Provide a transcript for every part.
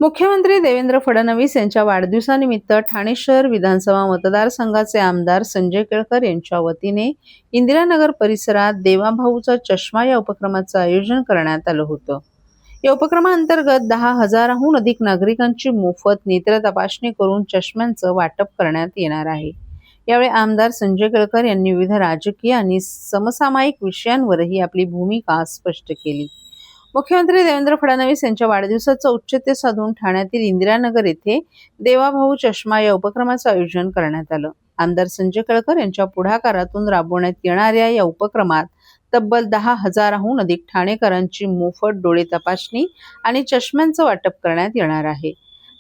मुख्यमंत्री देवेंद्र फडणवीस यांच्या वाढदिवसानिमित्त ठाणे शहर विधानसभा मतदारसंघाचे आमदार संजय केळकर यांच्या वतीने इंदिरानगर परिसरात देवाभाऊचा चष्मा या उपक्रमाचं आयोजन करण्यात आलं होतं। या उपक्रमाअंतर्गत 10,000हून अधिक नागरिकांची मोफत नेत्र तपासणी करून चष्म्यांचं वाटप करण्यात येणार आहे। यावेळी आमदार संजय केळकर यांनी विविध राजकीय आणि समसामायिक विषयांवरही आपली भूमिका स्पष्ट केली। मुख्यमंत्री देवेंद्र फडणवीस यांच्या वाढदिवसाचं औचित्य साधून ठाण्यातील इंदिरानगर येथे देवाभाऊ चष्मा या उपक्रमाचं आयोजन करण्यात आलं। आमदार संजय केळकर यांच्या पुढाकारातून राबवण्यात येणाऱ्या या उपक्रमात तब्बल 10,000हून अधिक ठाणेकरांची मोफत डोळे तपासणी आणि चष्म्यांचं वाटप करण्यात येणार आहे।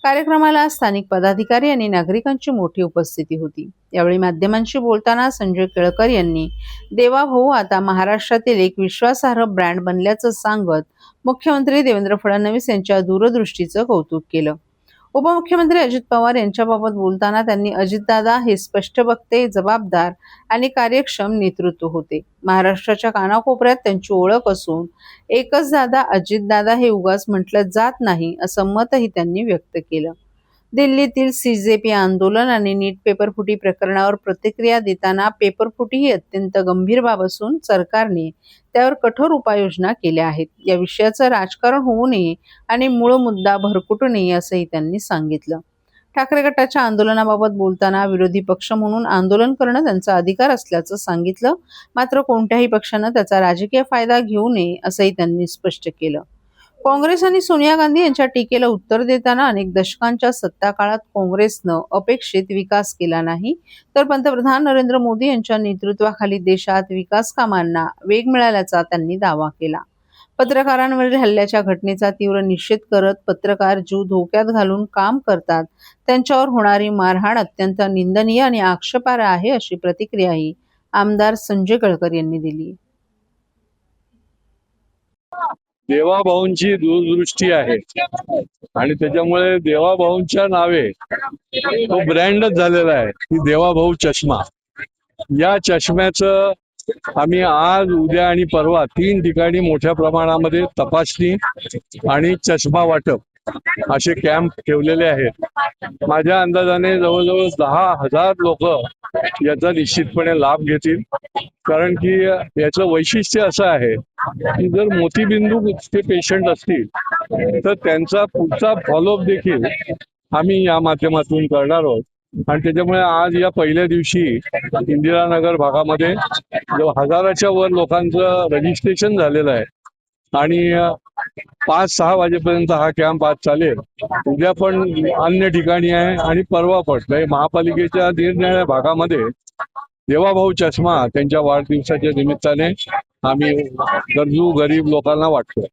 कार्यक्रमाला स्थानिक पदाधिकारी आणि नागरिकांची मोठी उपस्थिती होती। यावेळी माध्यमांशी बोलताना संजय केळकर यांनी देवाभाऊ आता महाराष्ट्रातील एक विश्वासार्ह ब्रँड बनल्याचं सांगत मुख्यमंत्री देवेंद्र फडणवीस यांच्या दूरदृष्टीचं कौतुक केलं। उपमुख्यमंत्री अजित पवार यांच्याबाबत बोलताना त्यांनी अजितदादा हे स्पष्टवक्ते, जबाबदार आणि कार्यक्षम नेतृत्व होते। महाराष्ट्राच्या कानाकोपऱ्यात त्यांची ओळख असून एकच दादा अजितदादा हे उगाच म्हटलं जात नाही असं मतही त्यांनी व्यक्त केलं। दिल्लीतील CJP आंदोलन आणि नीट पेपरफुटी प्रकरणावर प्रतिक्रिया देताना पेपरफुटी ही अत्यंत गंभीर बाब असून सरकारने त्यावर कठोर उपाययोजना केल्या आहेत। या विषयाचं राजकारण होऊ नये आणि मूळ मुद्दा भरकटू नये असंही त्यांनी सांगितलं। ठाकरे गटाच्या आंदोलनाबाबत बोलताना विरोधी पक्ष म्हणून आंदोलन करणं त्यांचा अधिकार असल्याचं सांगितलं, मात्र कोणत्याही पक्षानं त्याचा राजकीय फायदा घेऊ नये असंही त्यांनी स्पष्ट केलं। काँग्रेस आणि सोनिया गांधी यांच्या टीकेला उत्तर देताना अनेक दशकांच्या सत्ता काळात काँग्रेसनं अपेक्षित विकास केला नाही, तर पंतप्रधान नरेंद्र मोदी यांच्या नेतृत्वाखाली देशात विकास कामांना वेग मिळाल्याचा त्यांनी दावा केला। पत्रकारांवरील हल्ल्याच्या घटनेचा तीव्र निषेध करत पत्रकार जीव धोक्यात घालून काम करतात, त्यांच्यावर होणारी मारहाण अत्यंत निंदनीय आणि आक्षेपार्ह आहे अशी प्रतिक्रियाही आमदार संजय केळकर यांनी दिली। देवाभाऊंची दूरदृष्टी आहे आणि त्याच्यामुळे देवाभाऊंच्या नावे तो ब्रँडच झालेला आहे की देवाभाऊ चष्मा। या चष्म्याचं आम्ही आज, उद्या आणि परवा 3 ठिकाणी मोठ्या प्रमाणामध्ये तपासणी आणि चष्मा वाटप असे कॅम्प ठेवलेले आहेत। माझ्या अंदाजाने जवळजवळ 10,000 लोक याचा निश्चितपणे लाभ घेतील, कारण की याचं वैशिष्ट्य असं आहे की जर मोतीबिंदूचे पेशंट असतील तर त्यांचा पुढचा फॉलोअप देखील आम्ही या माध्यमातून करणार आहोत। आणि त्याच्यामुळे आज या पहिल्या दिवशी इंदिरानगर भागामध्ये 1000च्या वर लोकांचं रजिस्ट्रेशन झालेलं आहे आणि 5-6 वाजेपर्यंत हा कॅम्प आज चालेल। उद्या पण अन्य ठिकाणी आहे आणि परवा पण महापालिकेच्या निरनिराळ्या भागामध्ये देवाभाऊ चष्मा त्यांच्या वाढदिवसाच्या निमित्ताने आम्ही गरजू गरीब लोकांना वाटतो।